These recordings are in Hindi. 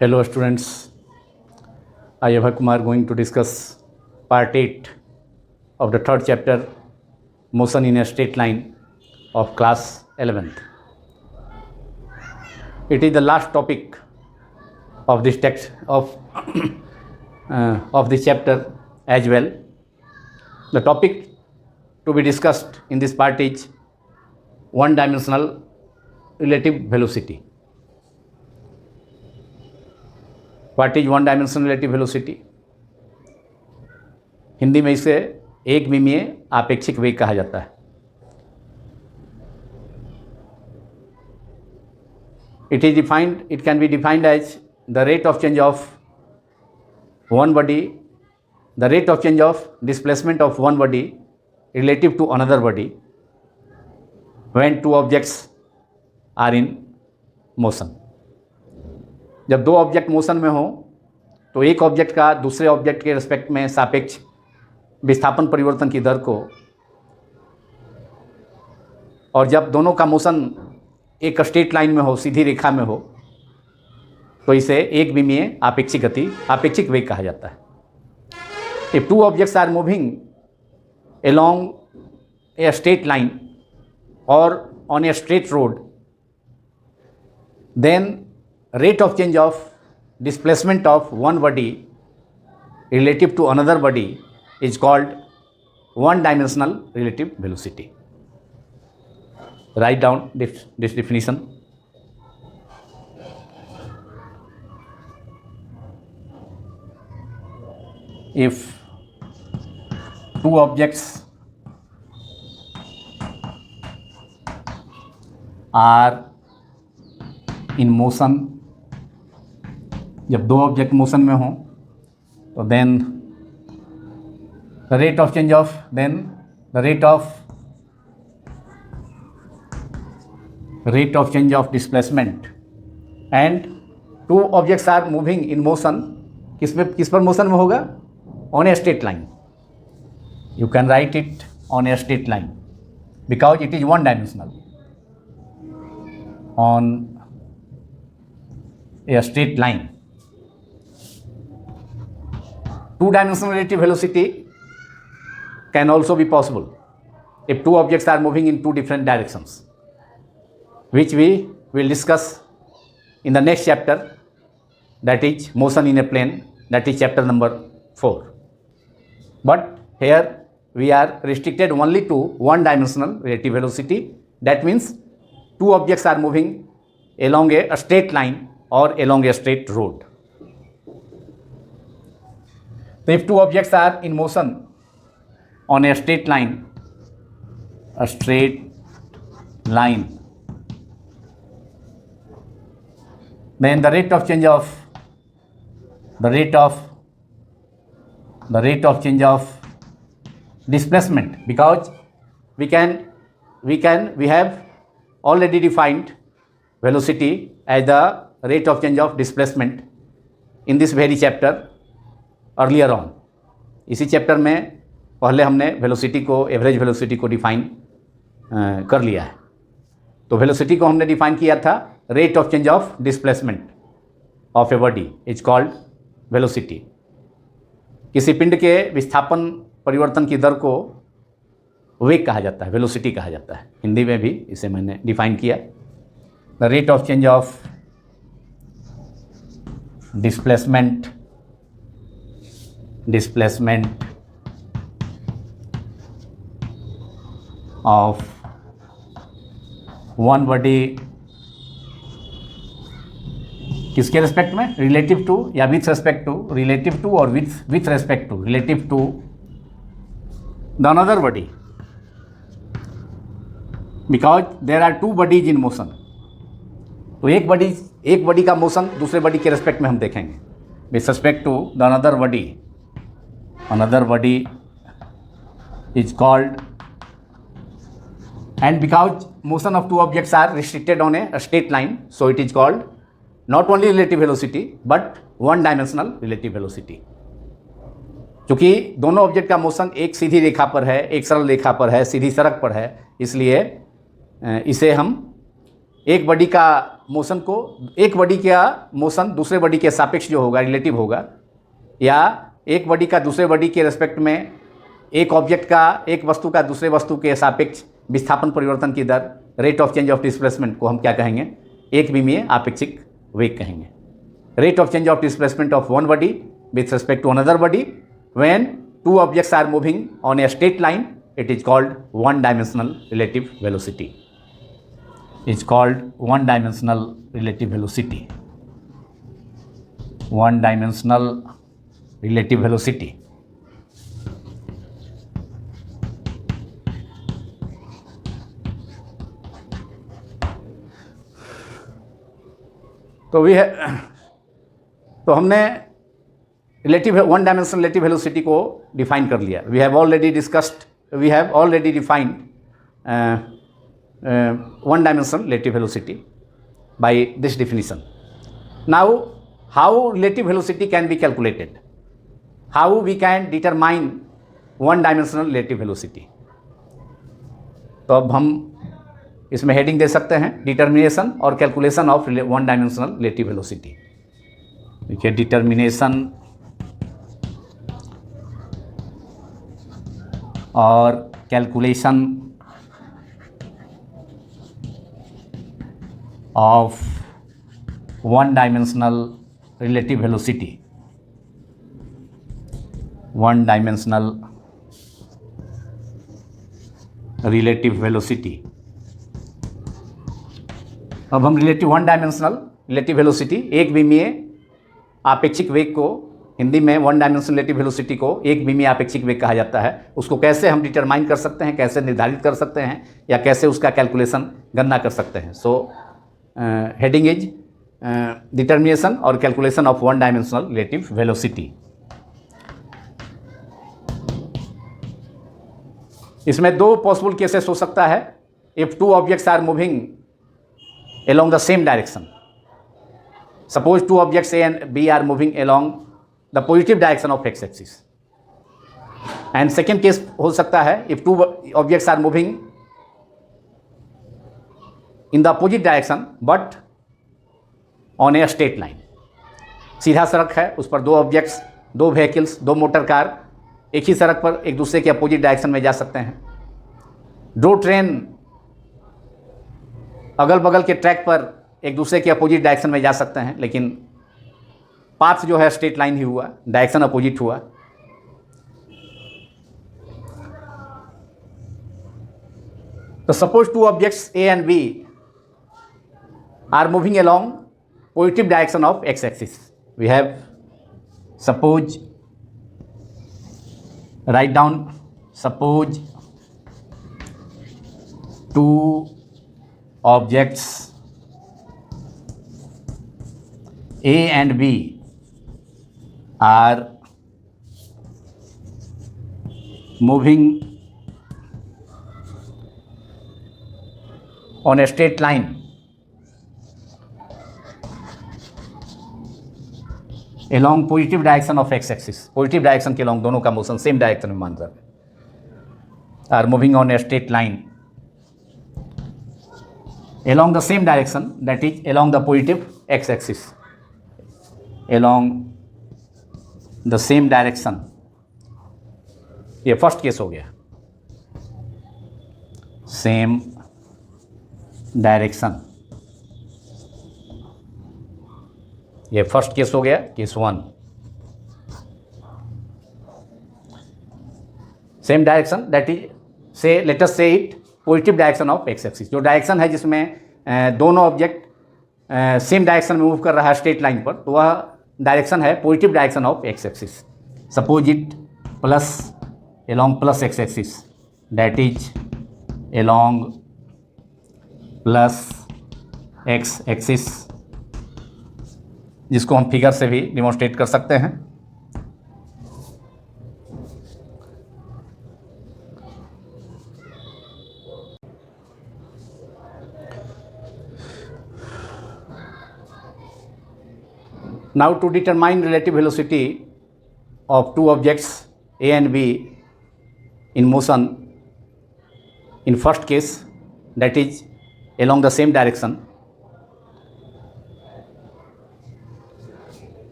Hello students, I Abhay Kumar going to discuss part 8 of the third chapter, motion in a straight line of class 11th. It is the last topic of this text of this chapter as well. The topic to be discussed in this part is one-dimensional relative velocity. What is one dimensional relative velocity? Hindi में इसे एक विमीय आपेक्षिक वेग कहा जाता है. It can be defined as the rate of change of one body, the rate of change of displacement of one body relative to another body when two objects are in motion. जब दो ऑब्जेक्ट मोशन में हो तो एक ऑब्जेक्ट का दूसरे ऑब्जेक्ट के रिस्पेक्ट में सापेक्ष विस्थापन परिवर्तन की दर को, और जब दोनों का मोशन एक स्ट्रेट लाइन में हो, सीधी रेखा में हो, तो इसे एक विमीय आपेक्षिक गति, आपेक्षिक वेग कहा जाता है. If two objects are moving along a straight line or on a straight road, then rate of change of displacement of one body relative to another body is called one-dimensional relative velocity. Write down this definition. If two objects are in motion, जब दो ऑब्जेक्ट मोशन में हों तो then the rate of change of change of displacement and two objects are moving in motion. किस पर मोशन में होगा? On a straight line. You can write it on a straight line because it is one dimensional. On a straight line. Two-dimensional relative velocity can also be possible if two objects are moving in two different directions, which we will discuss in the next chapter, that is motion in a plane, that is chapter number 4. But here we are restricted only to one-dimensional relative velocity. That means two objects are moving along a straight line or along a straight road. So if two objects are in motion on a straight line, then the rate of change of displacement, because we have already defined velocity as the rate of change of displacement in this very chapter earlier on. इसी चैप्टर में पहले हमने वेलोसिटी को, एवरेज वेलोसिटी को डिफाइन कर लिया है. तो वेलोसिटी को हमने डिफाइन किया था rate of change of displacement of a body is called velocity. किसी पिंड के विस्थापन परिवर्तन की दर को वेग कहा जाता है, वेलोसिटी कहा जाता है. हिंदी में भी इसे मैंने डिफाइन किया. The rate of change of displacement of one body किसके रिस्पेक्ट में? रिलेटिव टू या with respect to, relative to और with respect to, relative to the another body, because there are two bodies in motion. तो एक बॉडी का मोशन दूसरे बॉडी के रिस्पेक्ट में हम देखेंगे. With respect to the another body is called, and because motion of two objects are restricted on a straight line, so it is called not only relative velocity but one dimensional relative velocity. क्योंकि दोनों ऑब्जेक्ट का मोशन एक सीधी रेखा पर है, एक सरल रेखा पर है, सीधी सड़क पर है, इसलिए इसे हम एक बॉडी का मोशन को, एक बॉडी का मोशन दूसरे बॉडी के सापेक्ष जो होगा रिलेटिव होगा, या एक बॉडी का दूसरे बॉडी के रेस्पेक्ट में एक ऑब्जेक्ट का, एक वस्तु का दूसरे वस्तु के सापेक्ष विस्थापन परिवर्तन की दर, rate of change of displacement को हम क्या कहेंगे? एक विमीय आपेक्षिक वेग कहेंगे। Rate of change of displacement of one body with respect to another body when two objects are moving on a straight line, it is called one dimensional relative velocity. It's called one dimensional relative velocity. One dimensional relative velocity. तो हमने relative one dimensional relative velocity को डिफाइन कर लिया। We have already defined one dimensional relative velocity by this definition. Now, how relative velocity can be calculated? How we can determine one dimensional relative velocity? तो अब हम इसमें हेडिंग दे सकते हैं डिटर्मिनेशन और calculation of one dimensional relative velocity. देखिए, डिटर्मिनेशन और calculation of one dimensional relative velocity. One dimensional relative velocity. अब हम वन डायमेंशनल रिलेटिव वेलोसिटी, एक विमीय आपेक्षिक वेग को, हिंदी में वन डायमेंशनल रिलेटिव वेलोसिटी को एक विमीय आपेक्षिक वेग कहा जाता है, उसको कैसे हम डिटरमाइन कर सकते हैं, कैसे निर्धारित कर सकते हैं, या कैसे उसका कैलकुलेशन गणना कर सकते हैं। सो हेडिंग इज डिटर्मिनेशन और calculation of one dimensional relative velocity. इसमें दो पॉसिबल केसेस हो सकता है। If two objects are moving along the same direction. Suppose two objects A and B are moving along the positive direction of x-axis. And second case हो सकता है if two objects are moving in the opposite direction but on a straight line. सीधा सड़क है, उस पर दो ऑब्जेक्ट्स, दो व्हीकल्स, दो मोटर कार एक ही सड़क पर एक दूसरे के अपोजिट डायरेक्शन में जा सकते हैं। दो ट्रेन अगल बगल के ट्रैक पर एक दूसरे के अपोजिट डायरेक्शन में जा सकते हैं, लेकिन पाथ जो है स्ट्रेट लाइन ही हुआ, डायरेक्शन अपोजिट हुआ। तो suppose two objects A and B are moving along positive direction of X axis. We have suppose, right down, suppose two objects A and B are moving on a straight line along positive direction of x axis. Positive direction के along दोनों का मोशन सेम डायरेक्शन में मान रहा है, are moving on a straight line along the same direction, that is along the positive x-axis, along the same direction. ये फर्स्ट केस हो गया, सेम डायरेक्शन। ये फर्स्ट केस हो गया, case one. Same direction, that is से लेट अस से it positive direction of X axis. जो डायरेक्शन है जिसमें दोनों ऑब्जेक्ट सेम डायरेक्शन में मूव कर रहा है स्ट्रेट लाइन पर, तो वह डायरेक्शन है positive direction of X axis. Suppose it plus along plus x axis, that is along plus x axis, जिसको हम फिगर से भी डिमॉन्स्ट्रेट कर सकते हैं। Now to determine relative velocity of two objects A and B in motion in first case, that is along the same direction,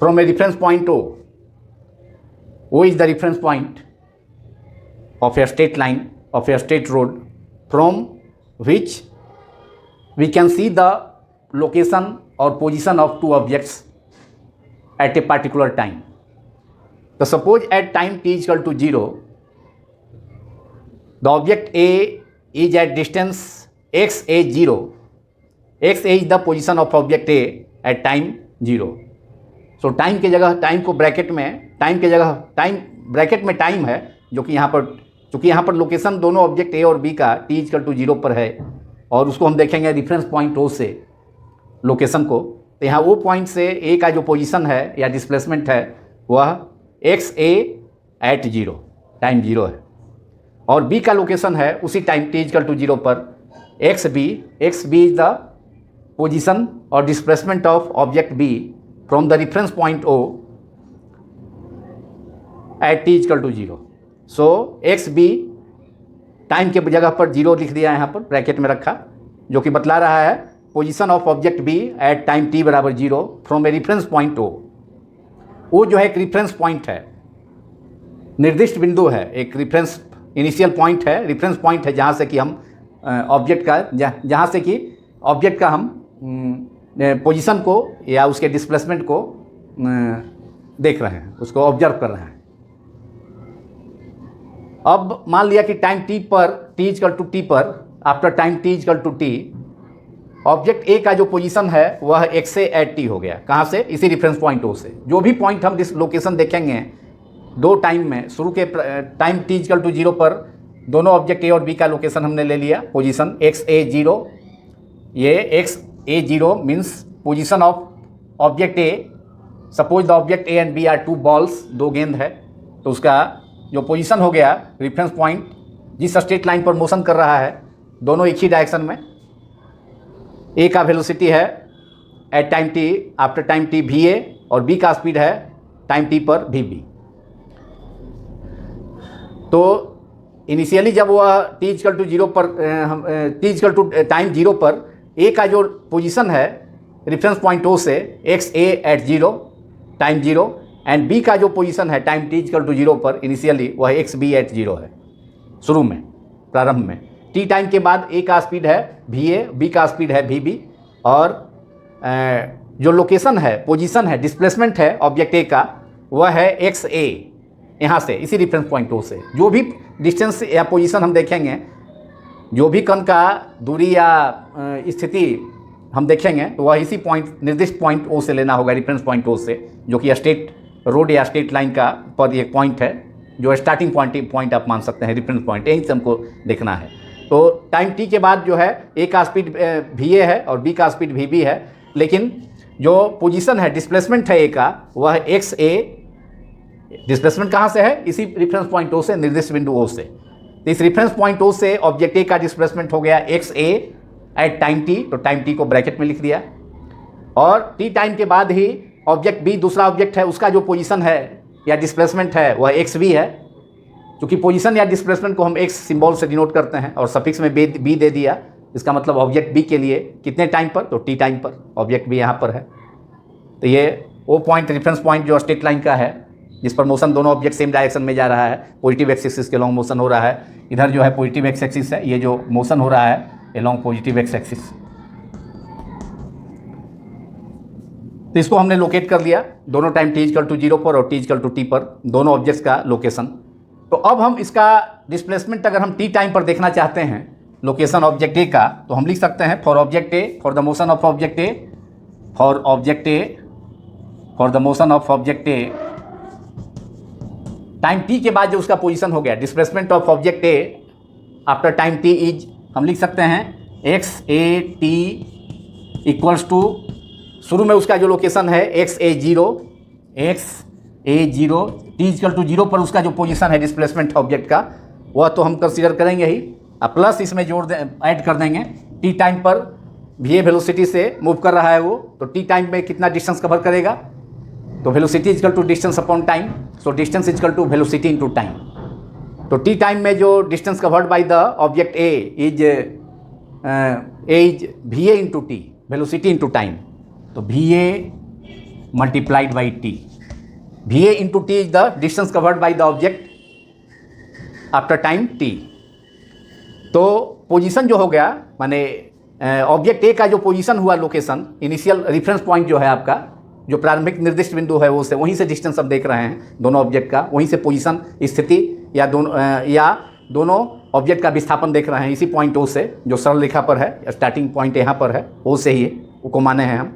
from a reference point O is the reference point of a straight line of a straight road from which we can see the location or position of two objects at a particular time. So suppose at time t is equal to 0, the object A is at distance xa0. xa is the position of object A at time 0. So time के जगह टाइम को ब्रैकेट में टाइम के जगह टाइम ब्रैकेट में टाइम है, जो कि यहाँ पर चूँकि यहाँ पर लोकेशन दोनों ऑब्जेक्ट ए और बी का t इक्वल टू 0 पर है और उसको हम देखेंगे रेफरेंस पॉइंट ओ से लोकेशन को, तो यहाँ वो पॉइंट से ए का जो पोजीशन है या डिस्प्लेसमेंट है वह एक्स ए एट 0 टाइम 0 है और बी का लोकेशन है उसी टाइम t इक्वल टू 0 पर X B is the position और displacement of object B from the reference point O at t equal to 0. So X B time के जगह पर 0 लिख दिया यहाँ पर ब्रैकेट में रखा, जो कि बतला रहा है position of object B at time t बराबर 0 from a reference point O जो है एक रेफरेंस पॉइंट है, निर्दिष्ट बिंदु है, एक रेफरेंस इनिशियल पॉइंट है, रेफरेंस पॉइंट है जहाँ से कि हम ऑब्जेक्ट का जहाँ से कि ऑब्जेक्ट का हम पोजीशन को या उसके डिस्प्लेसमेंट को देख रहे हैं, उसको ऑब्जर्व कर रहे हैं. अब मान लिया कि टाइम t पर t इक्वल टू टी पर after time t equal to T object ए का जो पोजीशन है वह एक्स ए एट टी हो गया. कहाँ से? इसी रेफरेंस पॉइंट ओ से. जो भी पॉइंट हम लोकेशन देखेंगे दो टाइम में, शुरू के टाइम t इक्वल टू 0 पर दोनों ऑब्जेक्ट ए और बी का लोकेशन हमने ले लिया पोजीशन एक्स ए 0. ये X A 0 means position of object A. Suppose the object A and B are two balls, दो गेंद है, तो उसका जो पोजीशन हो गया रेफरेंस पॉइंट जिस स्ट्रेट लाइन पर मोशन कर रहा है दोनों एक ही डायरेक्शन में. ए का वेलोसिटी है at time T after time T V A और बी का स्पीड है टाइम टी पर वी बी. तो इनिशियली जब वह टी इक्वल टू 0 पर टी इक्वल टू टाइम 0 पर ए का जो पोजीशन है रेफरेंस पॉइंट ओ से X A at 0 time 0 and B का जो पोजीशन है टाइम टी इक्वल टू 0 पर इनिशियली वह एक्स बी एट 0 है शुरू में, प्रारंभ में. टी टाइम के बाद ए का स्पीड है वी ए, बी का स्पीड है वी बी और जो लोकेशन है, पोजीशन है, डिस्प्लेसमेंट है ऑब्जेक्ट ए का वह है एक्स ए. यहाँ से इसी रेफरेंस पॉइंट ओ से जो भी डिस्टेंस या पोजीशन हम देखेंगे, जो भी कण का दूरी या स्थिति हम देखेंगे तो वह इसी पॉइंट निर्दिष्ट पॉइंट ओ से लेना होगा, रेफरेंस पॉइंट ओ से, जो कि स्ट्रेट रोड या स्ट्रेट लाइन का पर एक पॉइंट है जो स्टार्टिंग पॉइंट आप मान सकते हैं, रेफरेंस पॉइंट. यहीं से हमको देखना है. तो टाइम टी के बाद जो है ए का स्पीड वी ए है और बी का स्पीड वी बी है, लेकिन जो पोजीशन है, डिस्प्लेसमेंट है ए का वह एक्स ए. डिस्प्लेसमेंट कहाँ से है? इसी रेफरेंस पॉइंट ओ से, निर्दिष्ट बिंदु ओ से. तो इस रेफरेंस पॉइंट ओ से ऑब्जेक्ट ए का डिस्प्लेसमेंट हो गया x A at time T, तो टाइम टी को ब्रैकेट में लिख दिया. और टी टाइम के बाद ही ऑब्जेक्ट बी, दूसरा ऑब्जेक्ट है, उसका जो पोजीशन है या डिस्प्लेसमेंट है वह एक्स बी है. क्योंकि पोजीशन या डिस्प्लेसमेंट को हम एक्स सिंबल से डिनोट करते हैं और सफिक्स में बी दे दिया, इसका मतलब ऑब्जेक्ट बी के लिए कितने टाइम पर? तो टी टाइम पर. ऑब्जेक्ट बी यहाँ पर है, तो ये वो पॉइंट रेफरेंस पॉइंट जो स्ट्रेट लाइन का है जिस पर मोशन दोनों ऑब्जेक्ट सेम डायरेक्शन में जा रहा है, पॉजिटिव एक्स एक्सिस के लॉन्ग मोशन हो रहा है. इधर जो है पॉजिटिव एक्स एक्सिस है, ये जो मोशन हो रहा है अलॉन्ग पॉजिटिव एक्स एक्सिस. तो इसको हमने लोकेट कर लिया दोनों टाइम टी इक्वल टू 0 पर और टी इक्वल टू टी पर दोनों ऑब्जेक्ट्स का लोकेशन. तो अब हम इसका डिस्प्लेसमेंट अगर हम टी टाइम पर देखना चाहते हैं लोकेशन ऑब्जेक्ट ए का, तो हम लिख सकते हैं for object A, for the motion of object A, for object A, for the motion of object A time T के बाद जो उसका पोजीशन हो गया displacement of object A after time T is, हम लिख सकते हैं X A T equals to, शुरू में उसका जो लोकेशन है X A 0 T equal to 0 पर उसका जो पोजीशन है डिस्प्लेसमेंट ऑब्जेक्ट का वह तो हम कंसीडर करेंगे ही, प्लस इसमें ऐड कर देंगे टी टाइम पर वी ए वेलोसिटी से मूव कर रहा है वो, तो टी टाइम में कितना डिस्टेंस कवर करेगा? तो velocity equal to distance upon time, so distance equal to velocity into time. तो टी टाइम में जो distance covered by the object A is V A into T, velocity into time. तो we A multiplied by t. Va into t is the distance covered by the object after time t. तो पोजीशन जो हो गया माने ऑब्जेक्ट ए का जो पोजीशन हुआ, लोकेशन, इनिशियल रेफरेंस पॉइंट जो है आपका, जो प्रारंभिक निर्दिष्ट बिंदु है वो से वहीं से डिस्टेंस अब देख रहे हैं दोनों ऑब्जेक्ट का, वहीं से पोजीशन स्थिति या दोनों ऑब्जेक्ट का विस्थापन देख रहे हैं इसी पॉइंट ओ से, जो सरल रेखा पर है, स्टार्टिंग पॉइंट यहाँ पर है, ओ से ही वो को माने हैं हम।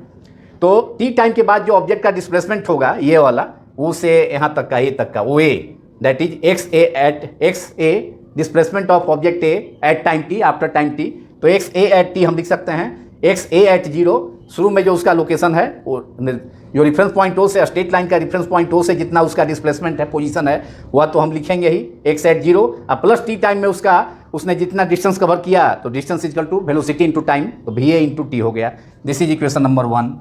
तो टी टाइम के बाद जो ऑब्जेक्ट का डिस्प्लेसमेंट होगा ये वाला, वो से यहाँ तक का, ए तक का, वो A, that is X A at X A, displacement of object A at time T, after time T. तो एक्स ए एट टी हम लिख सकते हैं एक्स ए एट जीरो, शुरू में जो उसका लोकेशन है वो जो रेफरेंस पॉइंट ओ से, स्ट्रेट लाइन का रेफरेंस पॉइंट ओ से जितना उसका डिस्प्लेसमेंट है, पोजीशन है, वह तो हम लिखेंगे ही एक्स एट जीरो, और प्लस टी टाइम में उसने जितना डिस्टेंस कवर किया, तो distance equal to velocity into time, तो वी ए इंटू टी हो गया। This is equation number 1।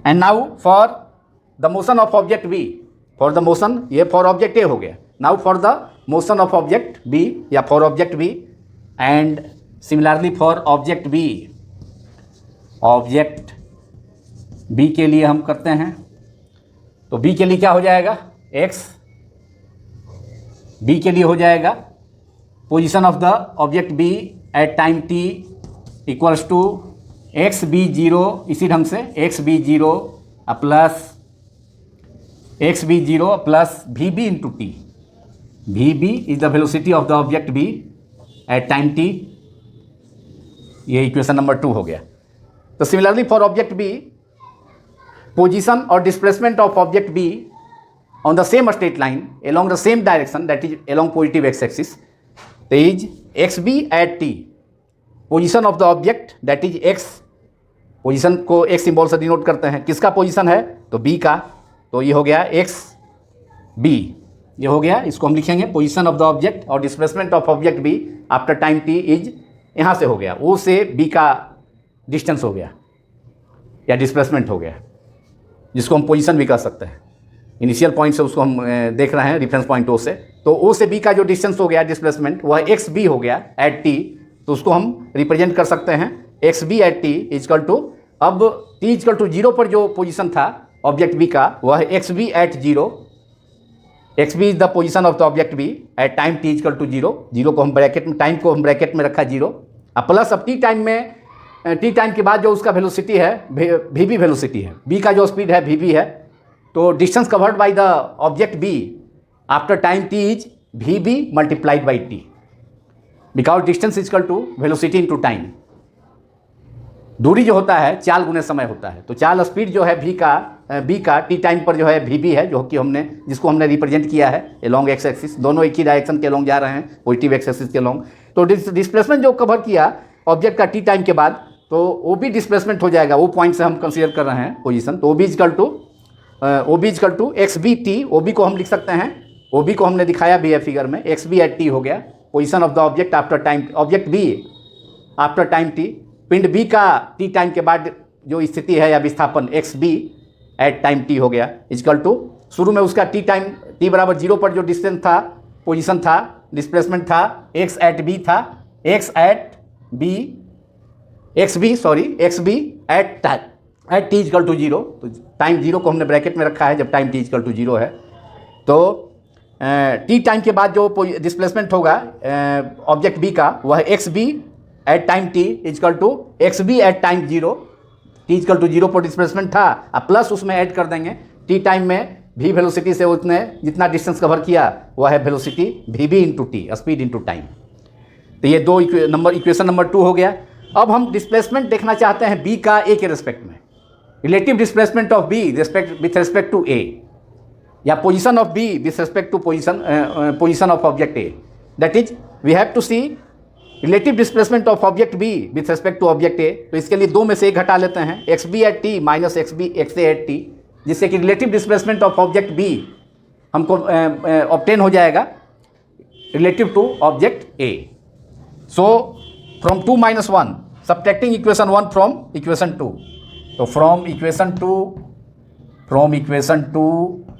And now for the motion of object B, for the motion, ये फॉर ऑब्जेक्ट ए हो गया। Now for the motion of object B या for object B, and similarly for object B, object B के लिए हम करते हैं। तो बी के लिए क्या हो जाएगा, एक्स बी के लिए हो जाएगा position of the object B at time T equals to x B zero, इसी ढंग से X B zero plus X B zero plus we B into T. V B is the velocity of the object B at time T. ये इक्वेशन नंबर 2 हो गया। तो similarly for object B, position और displacement of object B on the same straight line along the same direction, that is along positive x axis, is xb at t, position of the object that is x, position को x सिंबल से डिनोट करते हैं, किसका पोजीशन है, तो b का, तो ये हो गया x b, ये हो गया, इसको हम लिखेंगे पोजीशन ऑफ द ऑब्जेक्ट और displacement of object b after time t is, यहाँ से हो गया o से b का डिस्टेंस हो गया या डिस्प्लेसमेंट हो गया, जिसको हम पोजीशन भी कह सकते हैं। इनिशियल पॉइंट से उसको हम देख रहे हैं रेफरेंस पॉइंट ओ से, तो ओ से बी का जो डिस्टेंस हो गया डिस्प्लेसमेंट, वह एक्स बी हो गया एट टी, तो उसको हम रिप्रेजेंट कर सकते हैं x B at T is equal to, अब टी इजकल टू जीरो पर जो पोजीशन था ऑब्जेक्ट बी का, वह X B at zero, X B is the position of the object B at time T is equal to zero, zero को हम ब्रैकेट में, टाइम को हम ब्रैकेट में रखा जीरो, प्लस अब टी टाइम में, टी टाइम के बाद जो उसका वेलोसिटी है वी बी वेलोसिटी है, बी का जो स्पीड है वी बी है, तो distance covered by the object B after time T is V B multiplied by T, because distance is equal to velocity into time. दूरी जो होता है चाल गुने समय होता है, तो चाल स्पीड जो है बी का टी टाइम पर जो है वी बी है, जो कि जिसको हमने रिप्रेजेंट किया है एलोंग एक्स एक्सिस, दोनों एक ही डायरेक्शन के एलोंग जा रहे हैं, पॉजिटिव एक्स एक्सिस के एलोंग। तो डिस्प्लेसमेंट जो कवर किया ऑब्जेक्ट का टी टाइम के बाद, तो वो भी डिस्प्लेसमेंट हो जाएगा, वो पॉइंट से हम कंसीडर कर रहे हैं पोजीशन, तो O B is equal to x B T, O B को हम लिख सकते हैं, ओ बी को हमने दिखाया भी है फिगर में, एक्स बी एट टी हो गया, position of the object after time, object B after time T, पिंड बी का टी टाइम के बाद जो स्थिति है या विस्थापन X B at time T हो गया, इजकल टू शुरू में उसका टी टाइम टी बराबर जीरो पर जो डिस्टेंस था, पोजीशन था, डिस्प्लेसमेंट था, एक्स एट बी था, x B at T is equal to zero, तो टाइम जीरो को हमने ब्रैकेट में रखा है जब time T is equal to zero है। तो टी टाइम के बाद जो डिस्प्लेसमेंट होगा ऑब्जेक्ट बी का, वह X B at time T is equal to x B at time zero, T is equal to zero पर डिस्प्लेसमेंट था, अब प्लस उसमें ऐड कर देंगे टी टाइम में भी वेलोसिटी से उसने जितना डिस्टेंस कवर किया वह है velocity V B into T, speed into time. तो ये दो इक्वेशन नंबर 2 हो गया। अब हम डिस्प्लेसमेंट देखना चाहते हैं बी का ए के रिस्पेक्ट में, relative displacement of B with respect to A, या position of B with respect to position of object A, that is we have to see relative displacement of object B with respect to object ए। तो इसके लिए दो में से एक घटा लेते हैं, x B at T minus x A at T, जिससे कि relative displacement of object B हमको ऑब्टेन हो जाएगा relative to object A. So from 2 - 1 subtracting equation 1 from equation 2, तो from equation 2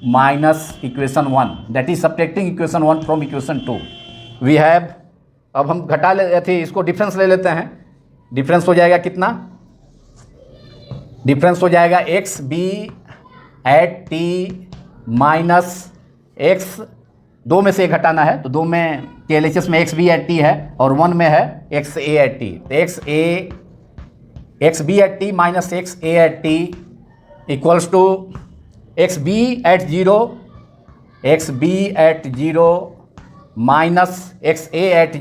minus equation 1, that is subtracting equation 1 from equation 2, we have, अब हम घटा ले थे, इसको डिफरेंस ले लेते हैं, डिफरेंस हो जाएगा कितना, डिफरेंस हो जाएगा X B at T minus X, दो में से एक घटाना है तो दो में के LHS में एक्स बी एट टी है और वन में है एक्स ए एट टी, तो x B at T minus x A at T equals to x B at zero minus x A at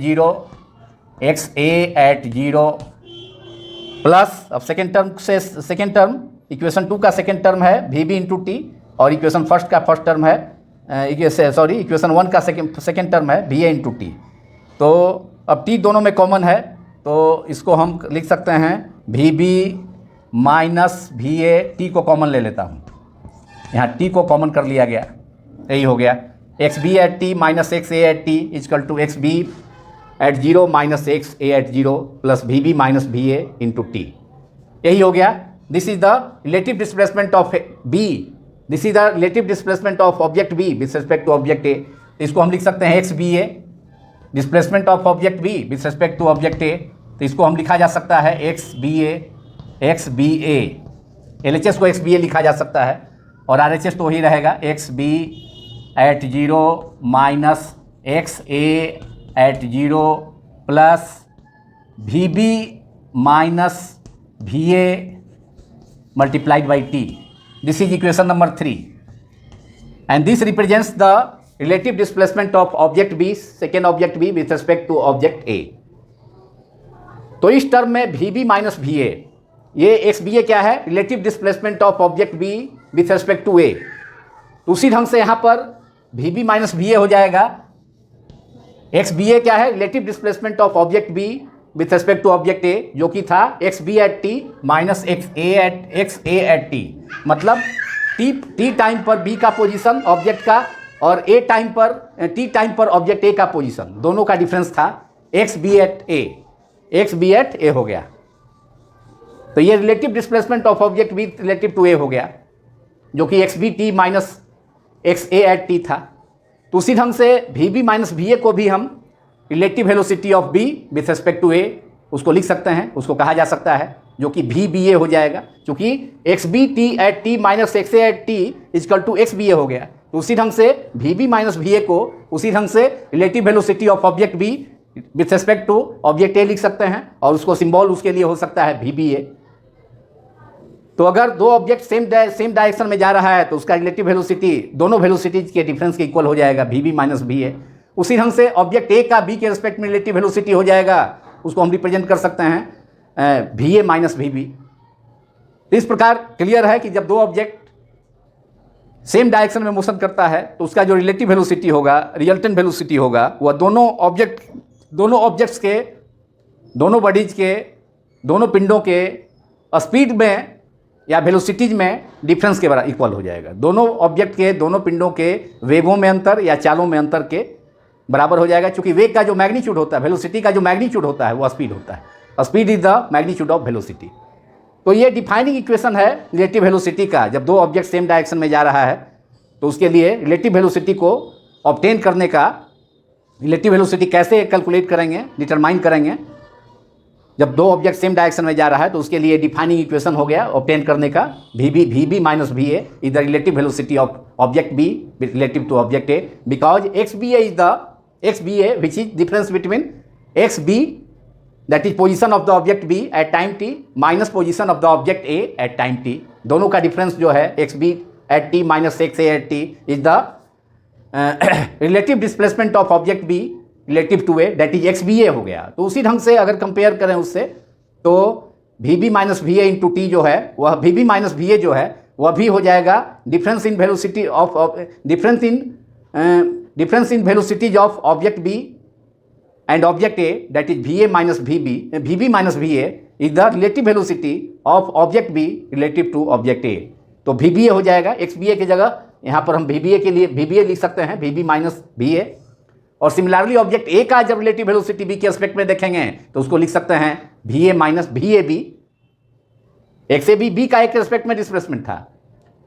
zero plus, अब सेकेंड टर्म इक्वेशन 2 का सेकेंड टर्म है वी बी इंटू टी और इक्वेशन फर्स्ट का फर्स्ट टर्म है इक्वेशन 1 का सेकेंड टर्म है वी ए इंटू टी। तो अब टी दोनों में कॉमन है तो इसको हम लिख सकते हैं we B minus we A, T को कॉमन ले लेता हूँ, यहाँ टी को कॉमन कर लिया गया, यही हो गया x B at T minus x A at T is equal to x B at zero minus x A at zero plus we B minus V A into t, यही हो गया। This is the relative displacement of b, this is the relative displacement of object B with respect to object a. इसको हम लिख सकते हैं x B a, displacement of object B with respect to object ए, तो इसको हम लिखा जा सकता है एक्स बी ए, LHS को एक्स बी ए लिखा जा सकता है और RHS तो वही रहेगा X B at zero minus x A at zero plus we B minus we A multiplied by t. This is equation number 3 and this represents the relative displacement of object B, second object B with respect to object A. तो इस टर्म में VB माइनस VA, ये XBA क्या है, relative displacement of object B with respect to A। उसी ढंग से यहाँ पर VB माइनस VA हो जाएगा, XBA क्या है, relative displacement of object B with respect to object a, जो कि था x B at T minus x A at T, मतलब टी टाइम पर बी का पोजीशन ऑब्जेक्ट का और टी टाइम पर ऑब्जेक्ट ए का पोजीशन, दोनों का डिफरेंस था एक्स बी एट ए हो गया। तो ये relative displacement of object B relative to a हो गया, जो कि x B t minus x A at t था। तो उसी ढंग से we B minus V A को भी हम relative velocity of B with respect to a उसको लिख सकते हैं, उसको कहा जा सकता है, जो कि वी बी ए हो जाएगा, क्योंकि x B t at T minus x A at T is equal to x B ए हो गया। तो उसी ढंग से we B minus V A को उसी ढंग से relative velocity of object B with respect to object a लिख सकते हैं और उसको सिंबल उसके लिए हो सकता है वी बी ए। तो अगर दो ऑब्जेक्ट सेम डायरेक्शन में जा रहा है तो उसका रिलेटिव वेलोसिटी दोनों वेलोसिटीज के डिफरेंस के इक्वल हो जाएगा we B minus we A. उसी ढंग से ऑब्जेक्ट ए का बी के रिस्पेक्ट में रिलेटिव वेलोसिटी हो जाएगा, उसको हम रिप्रेजेंट कर सकते हैं V A minus we B. इस प्रकार क्लियर है कि जब दो ऑब्जेक्ट सेम डायरेक्शन में मोशन करता है तो उसका जो रिलेटिव वेलोसिटी होगा, रिजल्टेंट वेलोसिटी होगा, वह दोनों ऑब्जेक्ट्स के, दोनों बॉडीज के, दोनों पिंडों के स्पीड में या वेलोसिटीज में डिफरेंस के बराबर इक्वल हो जाएगा। दोनों ऑब्जेक्ट के, दोनों पिंडों के वेगों में अंतर या चालों में अंतर के बराबर हो जाएगा, क्योंकि वेग का जो मैग्नीट्यूड होता है, वेलोसिटी का जो मैग्नीट्यूड होता है वो स्पीड होता है। Speed is the magnitude of velocity. तो ये डिफाइनिंग इक्वेशन है रिलेटिव वेलोसिटी का। जब दो ऑब्जेक्ट सेम डायरेक्शन में जा रहा है तो उसके लिए रिलेटिव वेलोसिटी को ऑब्टेन करने का, रिलेटिव वेलोसिटी कैसे कैलकुलेट करेंगे, डिटरमाइन करेंगे। जब दो ऑब्जेक्ट सेम डायरेक्शन में जा रहा है तो उसके लिए डिफाइनिंग इक्वेशन हो गया ऑब्टेन करने का we B minus V A is the relative velocity of object B relative to object A, because X B A is the X B A which is difference between X B that is position of the object B at time T minus position of the object A at time T. दोनों का डिफरेंस जो है x B at T minus x A at T is the relative displacement of object B relative to a, that is x B ए हो गया। तो उसी ढंग से अगर कंपेयर करें उससे तो we B minus V A into t जो है वह v B minus we a जो है वह भी हो जाएगा difference in velocity of difference in velocities of object B and object A, that is V A minus we B minus V A is the relative velocity of object B relative to object ए। तो वी बी ए हो जाएगा, एक्स बी ए की जगह यहाँ पर हम वी बी ए के लिए वी बी ए लिख सकते हैं, we B minus we A. और सिमिलरली ऑब्जेक्ट ए का जब रिलेटिव वेलोसिटी बी के एस्पेक्ट में देखेंगे तो उसको लिख सकते हैं V A minus we A B. X A B B का एक रेस्पेक्ट में डिस्प्लेसमेंट था,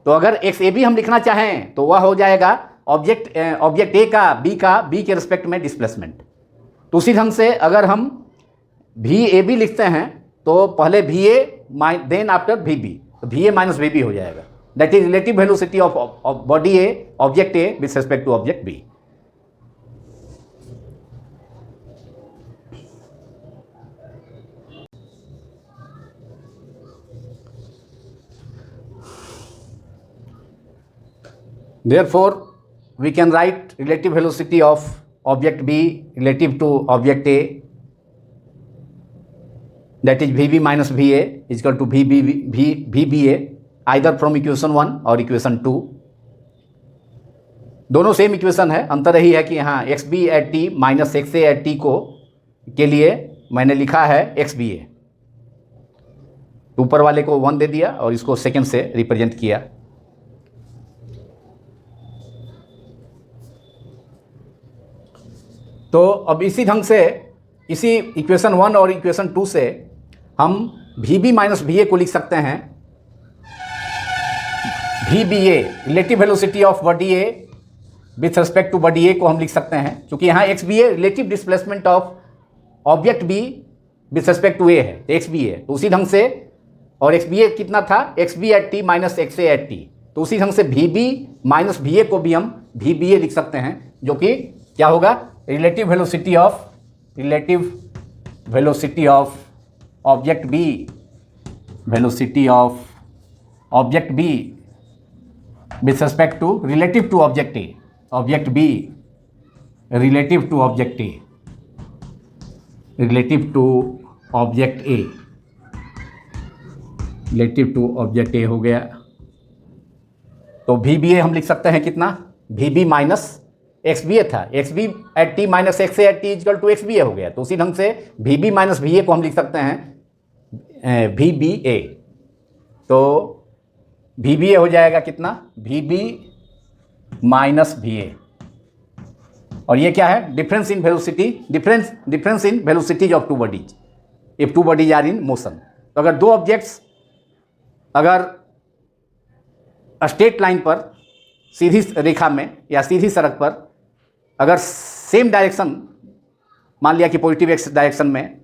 तो अगर एक्स ए बी हम लिखना चाहें तो वह हो जाएगा ऑब्जेक्ट ए का बी के रेस्पेक्ट में डिस्प्लेसमेंट। तो उसी ढंग से अगर हम वी ए बी लिखते हैं तो पहले v a then after v B, तो V A minus we B हो जाएगा। that is relative velocity of body A, object A with respect to object B. Therefore, we can write relative velocity of object B relative to object A, that is Vb minus Va is equal to Vba, either from equation 1 और equation 2. दोनों सेम इक्वेशन है, अंतर यही है कि यहाँ x B at T minus x A at T को के लिए मैंने लिखा है एक्स बी ए, ऊपर वाले को 1 दे दिया और इसको सेकेंड से रिप्रेजेंट किया. तो अब इसी ढंग से इसी इक्वेशन 1 और इक्वेशन 2 से हम v B minus V A को लिख सकते हैं we B a, relative velocity of body a with respect to body a को हम लिख सकते हैं, क्योंकि यहाँ x B a relative displacement of object B with respect to a है, एक्स बी ए. तो उसी ढंग से, और एक्स बी ए कितना था, x B at T minus x A at T, तो उसी ढंग से we B minus V A को भी हम वी बी ए लिख सकते हैं, जो कि क्या होगा, relative velocity of object b, velocity of object B with respect to relative to object a, object B relative to object A, relative to object A, relative to object ए हो गया. तो वी बी ए हम लिख सकते हैं कितना, we B minus x B a था, x B at T minus x A at T is equal to x B ए हो गया. तो उसी ढंग से we B minus V A को हम लिख सकते हैं वी बी ए. तो वी बी ए हो जाएगा कितना, we B minus we A, और ये क्या है, difference in velocity, difference in velocities of two bodies if two bodies are in motion. तो अगर दो ऑब्जेक्ट्स अगर स्ट्रेट लाइन पर, सीधी रेखा में या सीधी सड़क पर अगर सेम डायरेक्शन, मान लिया कि पॉजिटिव एक्स डायरेक्शन में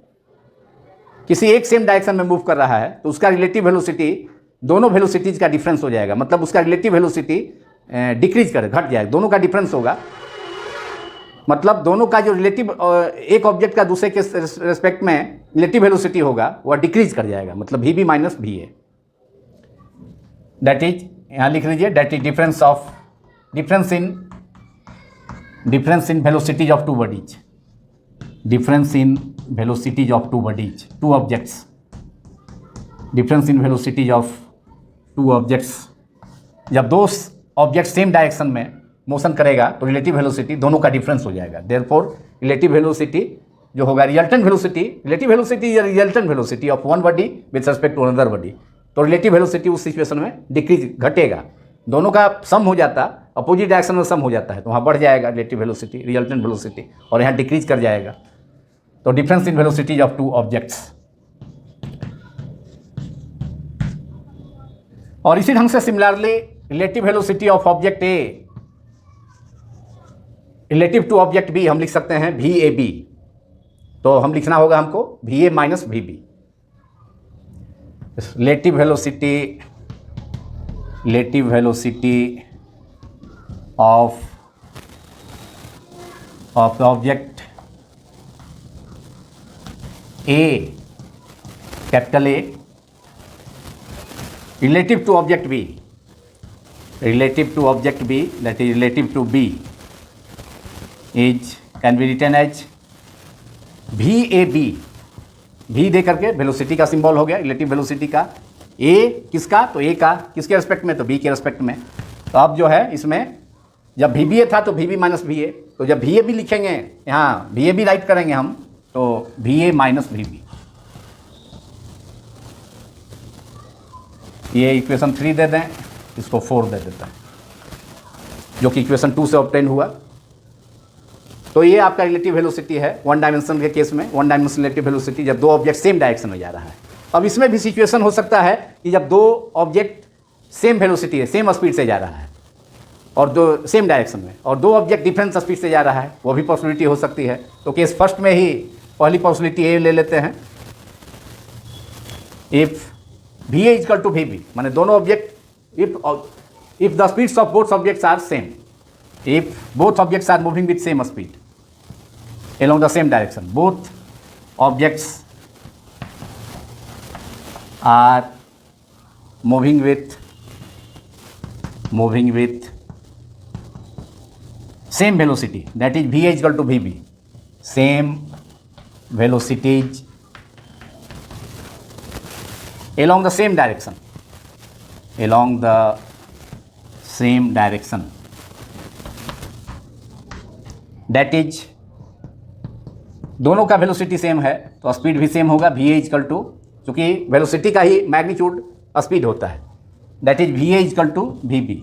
किसी एक सेम डायरेक्शन में मूव कर रहा है, तो उसका रिलेटिव वेलोसिटी दोनों वेलोसिटीज का डिफरेंस हो जाएगा, मतलब उसका रिलेटिव वेलोसिटी डिक्रीज कर घट जाएगा, दोनों का डिफरेंस होगा, मतलब दोनों का जो रिलेटिव एक ऑब्जेक्ट का दूसरे के रेस्पेक्ट में रिलेटिव वेलोसिटी होगा वह डिक्रीज कर जाएगा, मतलब V B minus we A. That is, यहाँ लिख लीजिए, that is difference in velocities of two bodies, difference in velocities of two bodies, two objects, difference in velocities of two objects. जब दो ऑब्जेक्ट सेम डायरेक्शन में मोशन करेगा तो रिलेटिव वेलोसिटी दोनों का डिफरेंस हो जाएगा. देयरफॉर रिलेटिव वेलोसिटी जो होगा, रिजल्टेंट वेलोसिटी, रिलेटिव वेलोसिटी या resultant velocity of one body with respect to another body. तो रिलेटिव वेलोसिटी उस सिचुएशन में डिक्रीज, घटेगा, दोनों का सम हो जाता, अपोजिट डायरेक्शन में सम हो जाता है, तो वहाँ बढ़ जाएगा रिलेटिव वेलोसिटी, रिजल्टेंट वेलोसिटी, और यहाँ डिक्रीज कर जाएगा. तो difference in velocities of two objects. और इसी ढंग से similarly relative velocity of object A relative to object B हम लिख सकते हैं वी ए बी. तो हम लिखना होगा हमको V A minus we B. Relative velocity of object A, capital A, relative to object B, relative to object B, that is relative to B, is can be written as VAB. V दे करके वेलोसिटी का सिंबल हो गया, रिलेटिव वेलोसिटी का. A किसका, तो A का, किसके रेस्पेक्ट में, तो B के रेस्पेक्ट में. तो अब जो है इसमें जब VBA था तो VB माइनस VA, तो जब VAB लिखेंगे, यहाँ VAB राइट करेंगे हम, तो VA माइनस VB. ये इक्वेशन 3 दे दें, इसको 4 दे देता है, जो कि इक्वेशन 2 से ऑब्टेन हुआ. तो ये आपका रिलेटिव वेलोसिटी है वन डायमेंशन के केस में, वन डायमेंशन रिलेटिव वेलोसिटी जब दो ऑब्जेक्ट सेम डायरेक्शन में जा रहा है. अब इसमें भी सिचुएशन हो सकता है कि जब दो ऑब्जेक्ट सेम वेलोसिटी है, सेम स्पीड से जा रहा है, और दो सेम डायरेक्शन में, और दो ऑब्जेक्ट डिफरेंट स्पीड से जा रहा है, वो भी पॉसिबिलिटी हो सकती है. तो केस फर्स्ट में ही पहली पॉसिबिलिटी ए ले लेते हैं, if V A equal to we B, माने दोनों object if the speeds of both objects are same, if both objects are moving with same speed along the same direction, both objects are moving with same velocity, that is va is equal to vb, same velocities along the same direction, that is दोनों का वेलोसिटी सेम है तो स्पीड भी सेम होगा, va इक्वल टू, चूँकि वेलोसिटी का ही मैग्नीट्यूड स्पीड होता है, that is va equal to vb।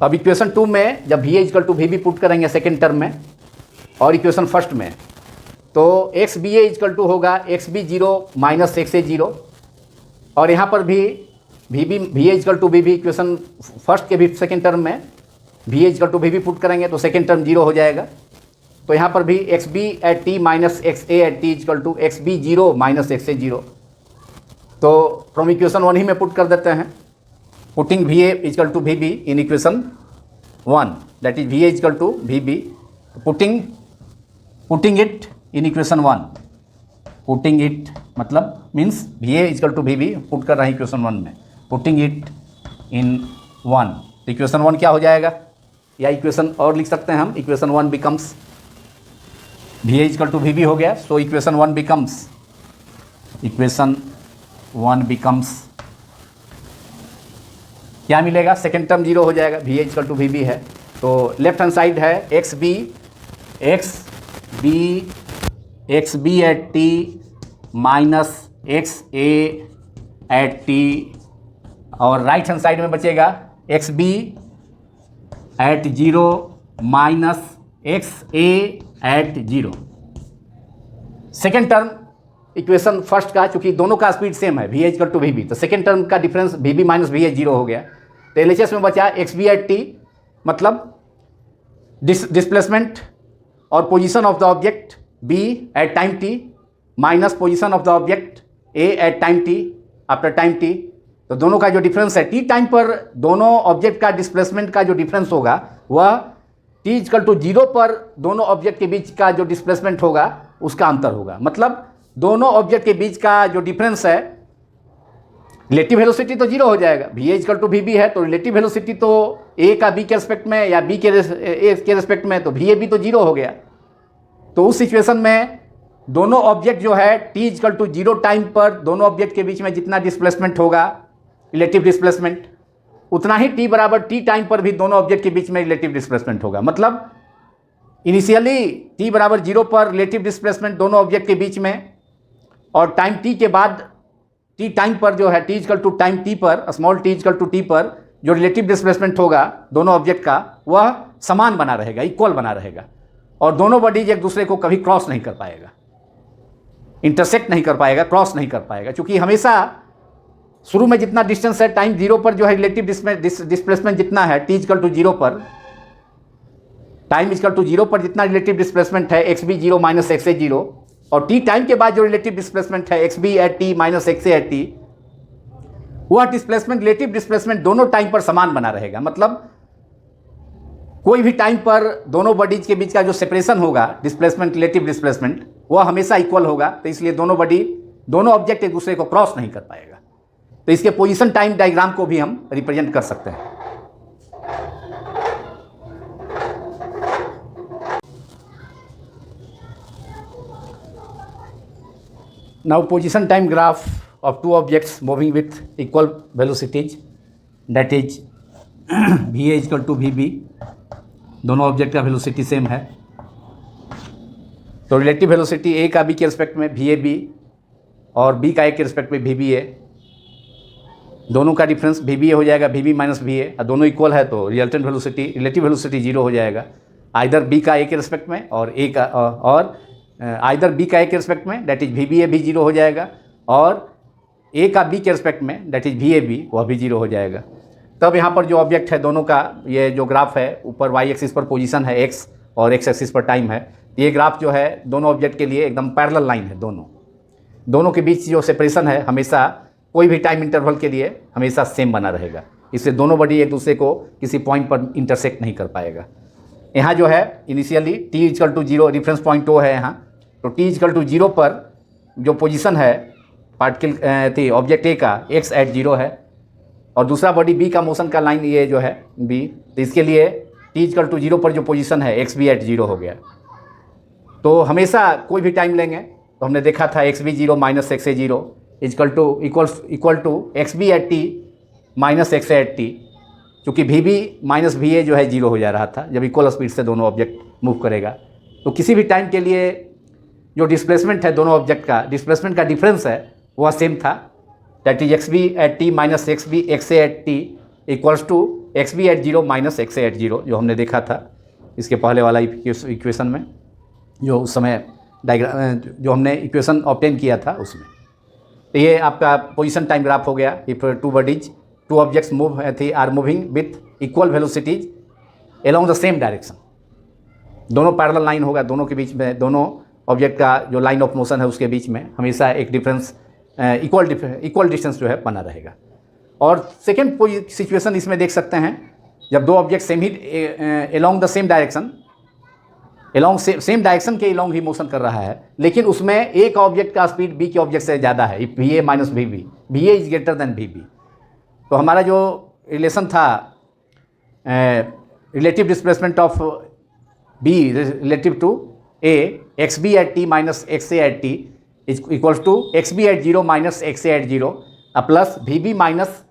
अब इक्वेशन 2 में जब va equal to vb put करेंगे सेकेंड टर्म में और इक्वेशन फर्स्ट में, तो x B A equal to होगा x B zero minus x a zero, और यहाँ पर भी v A equal to we b equation first के भी सेकेंड टर्म में v A equal to we B put करेंगे तो सेकेंड टर्म जीरो हो जाएगा। तो यहाँ पर भी x B at T minus x A at t equal to x B zero minus x a zero, तो फ्रॉम इक्वेशन 1 ही में पुट कर देते हैं, putting v A equal to we b in equation 1, that is V A equal to we b, putting it in equation 1, putting it मतलब means v A equal to we B put कर रहे हैं इक्वेशन 1 में, पुटिंग इट इन 1, तो इक्वेशन 1 क्या हो जाएगा, या इक्वेशन और लिख सकते हैं हम, equation 1 becomes V A equal to we B हो गया, सो इक्वेशन 1 बिकम्स क्या मिलेगा, सेकेंड टर्म जीरो हो जाएगा, V A equal to we B है, तो लेफ्ट हैंड साइड है x B at T minus x A at t, और राइट हैंड साइड में बचेगा x B at zero minus x A at zero. Second term equation first का, चूंकि दोनों का स्पीड सेम है v h to we B, तो सेकेंड टर्म का difference we B minus v h zero हो गया, तो एल एच एस में बचा एक्स बी एट टी मतलब डिस्प्लेसमेंट और position of the object B at time T minus position of the object A at time T after time T, तो दोनों का जो डिफरेंस है टी टाइम पर दोनों ऑब्जेक्ट का डिस्प्लेसमेंट का जो डिफरेंस होगा वह टी इक्वल टू जीरो पर दोनों ऑब्जेक्ट के बीच का जो डिस्प्लेसमेंट होगा उसका अंतर होगा, मतलब दोनों ऑब्जेक्ट के बीच का जो डिफरेंस है, रिलेटिव वेलोसिटी तो जीरो हो जाएगा, V A equal to we B है तो रिलेटिव वेलोसिटी तो ए का बी के रिस्पेक्ट में या बी के ए के रिस्पेक्ट में, तो वी ए बी तो जीरो हो गया। तो उस सिचुएशन में दोनों ऑब्जेक्ट जो है T equal to zero time पर दोनों ऑब्जेक्ट के बीच में जितना डिस्प्लेसमेंट होगा रिलेटिव डिस्प्लेसमेंट, उतना ही टी बराबर टी टाइम पर भी दोनों ऑब्जेक्ट के बीच में रिलेटिव डिस्प्लेसमेंट होगा, मतलब इनिशियली टी बराबर जीरो पर रिलेटिव डिस्प्लेसमेंट दोनों ऑब्जेक्ट के बीच में, और टाइम टी के बाद टी टाइम पर जो है T equal to time T पर, small t equal to T पर जो रिलेटिव डिस्प्लेसमेंट होगा दोनों ऑब्जेक्ट का वह समान बना रहेगा, इक्वल बना रहेगा, और दोनों बॉडीज एक दूसरे को कभी क्रॉस नहीं कर पाएगा, इंटरसेक्ट नहीं कर पाएगा, क्रॉस नहीं कर पाएगा, क्योंकि हमेशा शुरू में जितना डिस्टेंस है टाइम जीरो पर जो है रिलेटिव डिस्प्लेसमेंट जितना है टी इक्वल टू जीरो पर, टाइम इक्वल टू जीरो पर जितना रिलेटिव डिस्प्लेसमेंट है x B zero minus x a zero, और टी टाइम के बाद जो रिलेटिव डिस्प्लेसमेंट है x B at T minus x A at t, वह डिस्प्लेसमेंट रिलेटिव डिस्प्लेसमेंट दोनों टाइम पर समान बना रहेगा, मतलब कोई भी टाइम पर दोनों बॉडीज के बीच का जो सेपरेशन होगा डिस्प्लेसमेंट रिलेटिव डिस्प्लेसमेंट वह हमेशा इक्वल होगा, तो इसलिए दोनों ऑब्जेक्ट एक दूसरे को क्रॉस नहीं कर पाएगा। तो इसके पोजीशन टाइम डायग्राम को भी हम रिप्रेजेंट कर सकते हैं। Now position time graph of two objects moving with equal velocities, that is va equal to vb, दोनों ऑब्जेक्ट का वेलोसिटी सेम है, तो रिलेटिव वेलोसिटी ए का बी के रिस्पेक्ट में वी ए बी और बी का ए के रिस्पेक्ट में वी बी ए, दोनों का डिफरेंस वी बी ए हो जाएगा we B minus we A, दोनों इक्वल है तो resultant velocity relative velocity zero हो जाएगा, आइदर बी का ए के रिस्पेक्ट में और ए का और आइदर बी का ए के रिस्पेक्ट में दैट इज वी बी ए भी जीरो हो जाएगा, और ए का बी के रिस्पेक्ट में that is we A B वह भी जीरो हो जाएगा। तब यहाँ पर जो ऑब्जेक्ट है दोनों का ये जो ग्राफ है, ऊपर वाई एक्सिस पर पोजीशन है एक्स और एक्स एक्सिस पर टाइम है, ये ग्राफ जो है दोनों ऑब्जेक्ट के लिए एकदम पैरेलल लाइन है, दोनों के बीच जो सेपरेशन है हमेशा कोई भी टाइम इंटरवल के लिए हमेशा सेम बना रहेगा। इससे दोनों बॉडी एक दूसरे को किसी पॉइंट पर इंटरसेक्ट नहीं कर पाएगा। यहाँ जो है initially t equal to 0 reference point O है यहाँ, तो t इक्वल टू 0 पर जो पोजीशन है पार्टिकल थी ऑब्जेक्ट A का x एट 0 है, और दूसरा बॉडी B का मोशन का लाइन ये जो है B, तो इसके लिए t इक्वल टू 0 पर जो पोजीशन है x भी एट 0 हो गया। तो हमेशा कोई भी टाइम लेंगे तो हमने देखा था x भी 0 minus x a 0 equal to x B at T minus x at t, चूँकि v B minus we a जो है 0 हो जा रहा था जब इक्वल स्पीड से दोनों ऑब्जेक्ट मूव करेगा। तो किसी भी टाइम के लिए जो डिस्प्लेसमेंट है दोनों ऑब्जेक्ट का, डिस्प्लेसमेंट का डिफरेंस है वह सेम था, that is x B at T minus x B X A at T equals to x B at 0 minus x A at 0, जो हमने देखा था इसके पहले वाला इक्वेशन में, जो उस समय डायग्राम जो हमने इक्वेशन ऑब्टेन किया था उसमें। तो ये आपका पोजीशन टाइम ग्राफ हो गया। If two objects move are moving with equal velocities along the same direction, दोनों पैरेलल लाइन होगा, दोनों के बीच में, दोनों ऑब्जेक्ट का जो लाइन ऑफ मोशन है उसके बीच में हमेशा एक डिफरेंस इक्वल डिस्टेंस जो है बना रहेगा। और सेकेंड सिचुएशन इसमें देख सकते हैं, जब दो object same he along the same direction same direction के अलोंग ही मोशन कर रहा है, लेकिन उसमें एक ऑब्जेक्ट का स्पीड बी के ऑब्जेक्ट से ज़्यादा है, V A minus we B, V A is greater than we B. तो हमारा जो रिलेशन था relative displacement of B relative to A, X B at T minus x A at T is equals to x B at 0 minus x A at 0 plus we B minus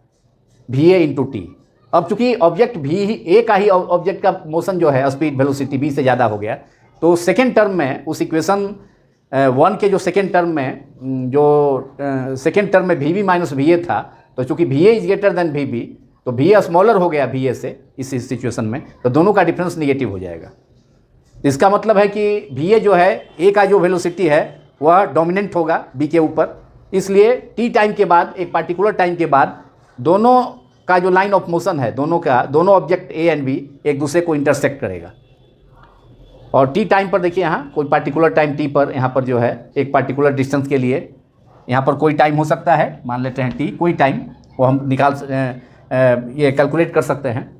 V A into T. अब चूंकि ऑब्जेक्ट भी ए का ही ऑब्जेक्ट का मोशन जो है स्पीड वेलोसिटी बी से ज़्यादा हो गया, तो सेकेंड टर्म में उस इक्वेशन 1 के जो सेकेंड टर्म में V B minus we A था, तो चूंकि V A is greater than we B, तो वी ए स्मॉलर हो गया वी ए से इस सिचुएशन में, तो दोनों का डिफरेंस निगेटिव हो जाएगा। इसका मतलब है कि वी ए जो है ए का जो वेलोसिटी है वह डोमिनेंट होगा बी के ऊपर, इसलिए टी टाइम के बाद, एक पार्टिकुलर टाइम के बाद, दोनों का जो लाइन ऑफ मोशन है दोनों ऑब्जेक्ट ए एंड बी एक दूसरे को इंटरसेक्ट करेगा। और टी टाइम पर देखिए यहाँ कोई पार्टिकुलर टाइम टी पर, यहाँ पर जो है एक पार्टिकुलर डिस्टेंस के लिए यहाँ पर कोई टाइम हो सकता है, मान लेते हैं टी, कोई टाइम वो हम ये कैलकुलेट कर सकते हैं